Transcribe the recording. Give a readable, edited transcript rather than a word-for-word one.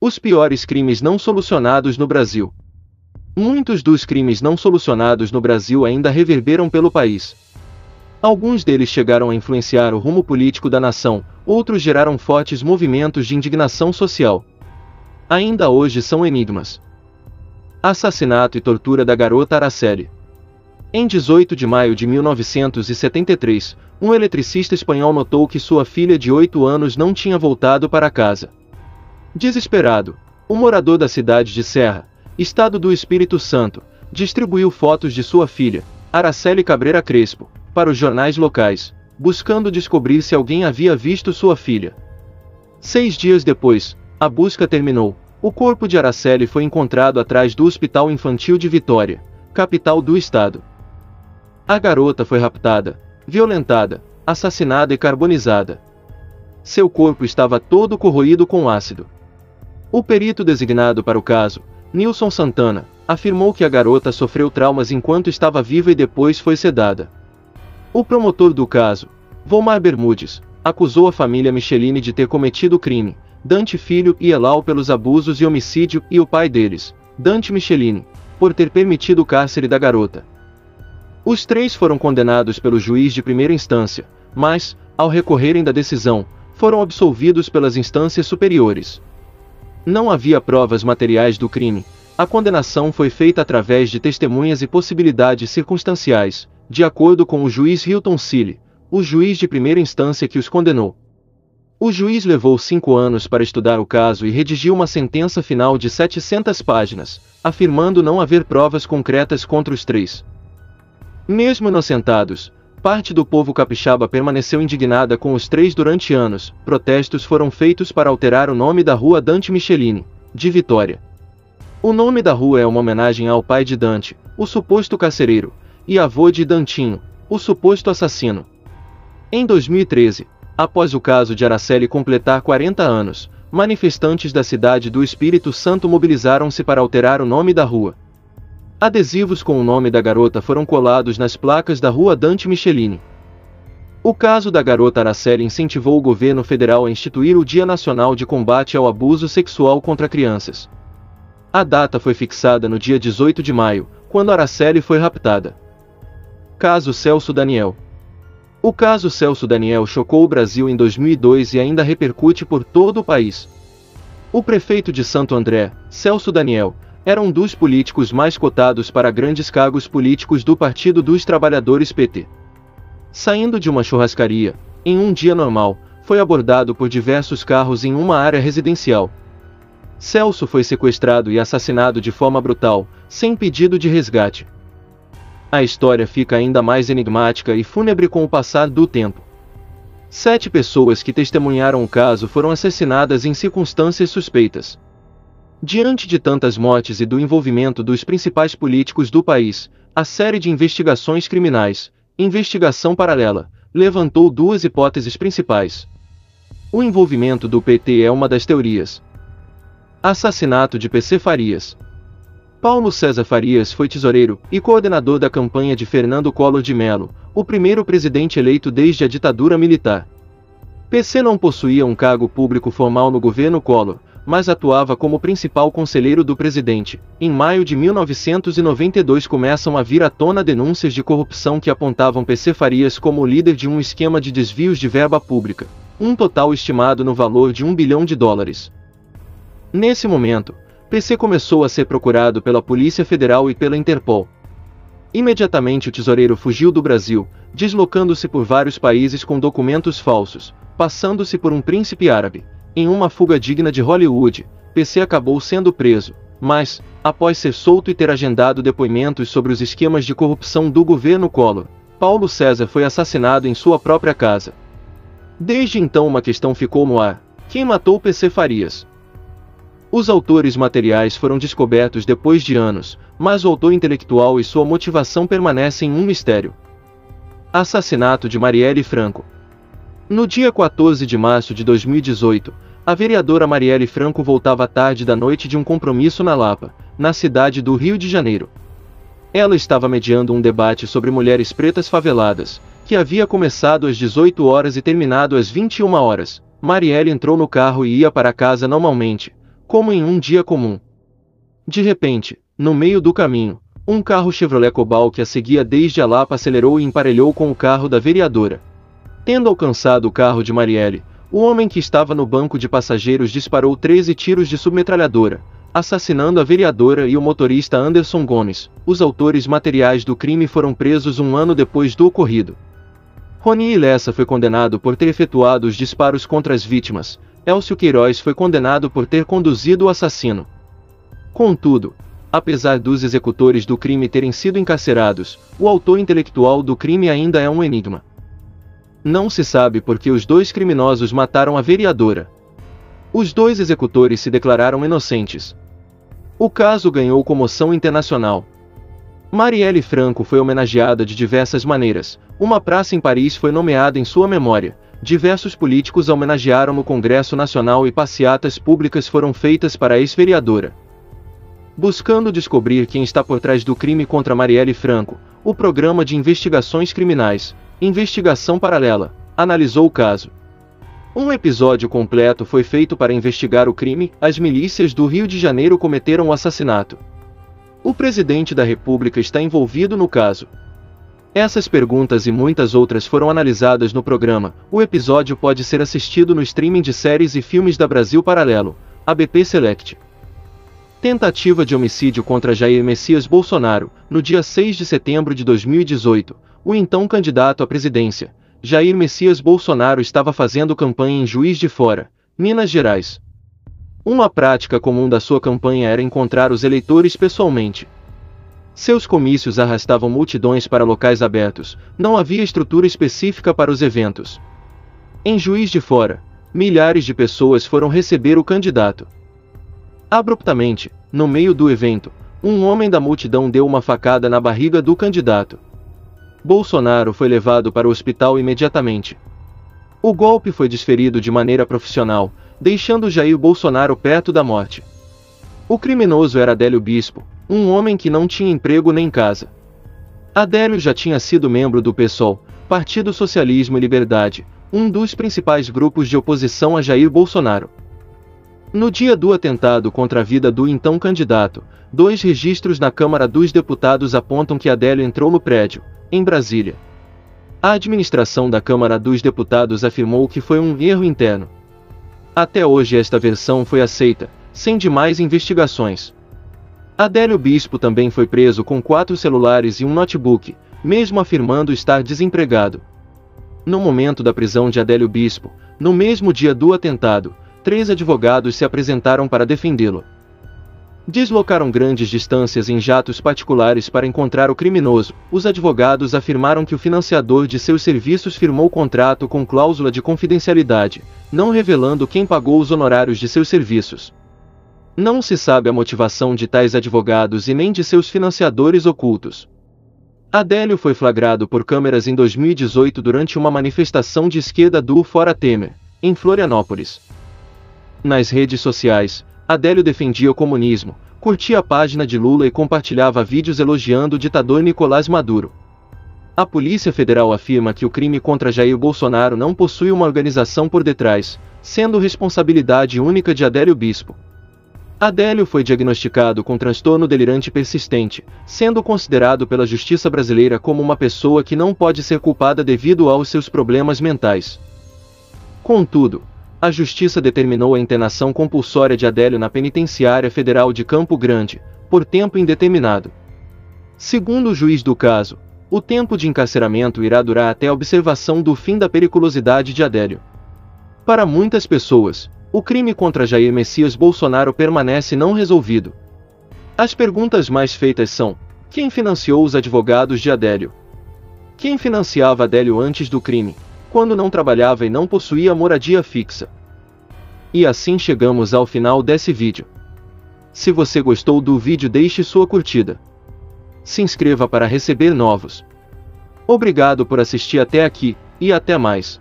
Os piores crimes não solucionados no Brasil. Muitos dos crimes não solucionados no Brasil ainda reverberam pelo país. Alguns deles chegaram a influenciar o rumo político da nação, outros geraram fortes movimentos de indignação social. Ainda hoje são enigmas. Assassinato e tortura da garota Araceli. Em 18 de maio de 1973, um eletricista espanhol notou que sua filha de 8 anos não tinha voltado para casa. Desesperado, o morador da cidade de Serra, estado do Espírito Santo, distribuiu fotos de sua filha, Araceli Cabreira Crespo, para os jornais locais, buscando descobrir se alguém havia visto sua filha. 6 dias depois, a busca terminou. O corpo de Araceli foi encontrado atrás do Hospital Infantil de Vitória, capital do estado. A garota foi raptada, violentada, assassinada e carbonizada. Seu corpo estava todo corroído com ácido. O perito designado para o caso, Nilson Santana, afirmou que a garota sofreu traumas enquanto estava viva e depois foi sedada. O promotor do caso, Volmar Bermudes, acusou a família Michelini de ter cometido o crime, Dante Filho e Elau pelos abusos e homicídio e o pai deles, Dante Michelini, por ter permitido o cárcere da garota. Os 3 foram condenados pelo juiz de primeira instância, mas, ao recorrerem da decisão, foram absolvidos pelas instâncias superiores. Não havia provas materiais do crime. A condenação foi feita através de testemunhas e possibilidades circunstanciais, de acordo com o juiz Hilton Cille, o juiz de primeira instância que os condenou. O juiz levou 5 anos para estudar o caso e redigiu uma sentença final de 700 páginas, afirmando não haver provas concretas contra os 3. Mesmo inocentados, parte do povo capixaba permaneceu indignada com os 3 durante anos. Protestos foram feitos para alterar o nome da rua Dante Michelini, de Vitória. O nome da rua é uma homenagem ao pai de Dante, o suposto carcereiro, e avô de Dantinho, o suposto assassino. Em 2013, após o caso de Araceli completar 40 anos, manifestantes da cidade do Espírito Santo mobilizaram-se para alterar o nome da rua. Adesivos com o nome da garota foram colados nas placas da rua Dante Michelini. O caso da garota Araceli incentivou o governo federal a instituir o Dia Nacional de Combate ao Abuso Sexual contra Crianças. A data foi fixada no dia 18 de maio, quando Araceli foi raptada. Caso Celso Daniel. O caso Celso Daniel chocou o Brasil em 2002 e ainda repercute por todo o país. O prefeito de Santo André, Celso Daniel, era um dos políticos mais cotados para grandes cargos políticos do Partido dos Trabalhadores PT. Saindo de uma churrascaria, em um dia normal, foi abordado por diversos carros em uma área residencial. Celso foi sequestrado e assassinado de forma brutal, sem pedido de resgate. A história fica ainda mais enigmática e fúnebre com o passar do tempo. 7 pessoas que testemunharam o caso foram assassinadas em circunstâncias suspeitas. Diante de tantas mortes e do envolvimento dos principais políticos do país, a série de investigações criminais, Investigação Paralela, levantou 2 hipóteses principais. O envolvimento do PT é uma das teorias. Assassinato de PC Farias. Paulo César Farias foi tesoureiro e coordenador da campanha de Fernando Collor de Mello, o primeiro presidente eleito desde a ditadura militar. PC não possuía um cargo público formal no governo Collor, mas atuava como principal conselheiro do presidente. Em maio de 1992 começam a vir à tona denúncias de corrupção que apontavam PC Farias como o líder de um esquema de desvios de verba pública, um total estimado no valor de US$ 1 bilhão. Nesse momento, PC começou a ser procurado pela Polícia Federal e pela Interpol. Imediatamente o tesoureiro fugiu do Brasil, deslocando-se por vários países com documentos falsos, passando-se por um príncipe árabe. Em uma fuga digna de Hollywood, PC acabou sendo preso, mas, após ser solto e ter agendado depoimentos sobre os esquemas de corrupção do governo Collor, Paulo César foi assassinado em sua própria casa. Desde então uma questão ficou no ar: quem matou PC Farias? Os autores materiais foram descobertos depois de anos, mas o autor intelectual e sua motivação permanecem um mistério. Assassinato de Marielle Franco. No dia 14 de março de 2018, a vereadora Marielle Franco voltava tarde da noite de um compromisso na Lapa, na cidade do Rio de Janeiro. Ela estava mediando um debate sobre mulheres pretas faveladas, que havia começado às 18 horas e terminado às 21 horas. Marielle entrou no carro e ia para casa normalmente, como em um dia comum. De repente, no meio do caminho, um carro Chevrolet Cobalt que a seguia desde a Lapa acelerou e emparelhou com o carro da vereadora. Tendo alcançado o carro de Marielle, o homem que estava no banco de passageiros disparou 13 tiros de submetralhadora, assassinando a vereadora e o motorista Anderson Gomes. Os autores materiais do crime foram presos um ano depois do ocorrido. Rony Lessa foi condenado por ter efetuado os disparos contra as vítimas. Elcio Queiroz foi condenado por ter conduzido o assassino. Contudo, apesar dos executores do crime terem sido encarcerados, o autor intelectual do crime ainda é um enigma. Não se sabe por que os dois criminosos mataram a vereadora. Os dois executores se declararam inocentes. O caso ganhou comoção internacional. Marielle Franco foi homenageada de diversas maneiras. Uma praça em Paris foi nomeada em sua memória. Diversos políticos a homenagearam no Congresso Nacional e passeatas públicas foram feitas para a ex-vereadora. Buscando descobrir quem está por trás do crime contra Marielle Franco, o Programa de Investigações Criminais, Investigação Paralela, analisou o caso. Um episódio completo foi feito para investigar o crime. As milícias do Rio de Janeiro cometeram o assassinato. O presidente da República está envolvido no caso. Essas perguntas e muitas outras foram analisadas no programa. O episódio pode ser assistido no streaming de séries e filmes da Brasil Paralelo, ABP Select. Tentativa de homicídio contra Jair Messias Bolsonaro. No dia 6 de setembro de 2018, o então candidato à presidência, Jair Messias Bolsonaro, estava fazendo campanha em Juiz de Fora, Minas Gerais. Uma prática comum da sua campanha era encontrar os eleitores pessoalmente. Seus comícios arrastavam multidões para locais abertos, não havia estrutura específica para os eventos. Em Juiz de Fora, milhares de pessoas foram receber o candidato. Abruptamente, no meio do evento, um homem da multidão deu uma facada na barriga do candidato. Bolsonaro foi levado para o hospital imediatamente. O golpe foi desferido de maneira profissional, deixando Jair Bolsonaro perto da morte. O criminoso era Adélio Bispo, um homem que não tinha emprego nem casa. Adélio já tinha sido membro do PSOL, Partido Socialismo e Liberdade, um dos principais grupos de oposição a Jair Bolsonaro. No dia do atentado contra a vida do então candidato, 2 registros na Câmara dos Deputados apontam que Adélio entrou no prédio, em Brasília. A administração da Câmara dos Deputados afirmou que foi um erro interno. Até hoje esta versão foi aceita, sem demais investigações. Adélio Bispo também foi preso com 4 celulares e um notebook, mesmo afirmando estar desempregado. No momento da prisão de Adélio Bispo, no mesmo dia do atentado, 3 advogados se apresentaram para defendê-lo. Deslocaram grandes distâncias em jatos particulares para encontrar o criminoso. Os advogados afirmaram que o financiador de seus serviços firmou contrato com cláusula de confidencialidade, não revelando quem pagou os honorários de seus serviços. Não se sabe a motivação de tais advogados e nem de seus financiadores ocultos. Adélio foi flagrado por câmeras em 2018 durante uma manifestação de esquerda do Fora Temer, em Florianópolis. Nas redes sociais, Adélio defendia o comunismo, curtia a página de Lula e compartilhava vídeos elogiando o ditador Nicolás Maduro. A Polícia Federal afirma que o crime contra Jair Bolsonaro não possui uma organização por detrás, sendo responsabilidade única de Adélio Bispo. Adélio foi diagnosticado com transtorno delirante persistente, sendo considerado pela justiça brasileira como uma pessoa que não pode ser culpada devido aos seus problemas mentais. Contudo, a Justiça determinou a internação compulsória de Adélio na Penitenciária Federal de Campo Grande, por tempo indeterminado. Segundo o juiz do caso, o tempo de encarceramento irá durar até a observação do fim da periculosidade de Adélio. Para muitas pessoas, o crime contra Jair Messias Bolsonaro permanece não resolvido. As perguntas mais feitas são: quem financiou os advogados de Adélio? Quem financiava Adélio antes do crime, quando não trabalhava e não possuía moradia fixa? E assim chegamos ao final desse vídeo. Se você gostou do vídeo, deixe sua curtida. Se inscreva para receber novos. Obrigado por assistir até aqui, e até mais.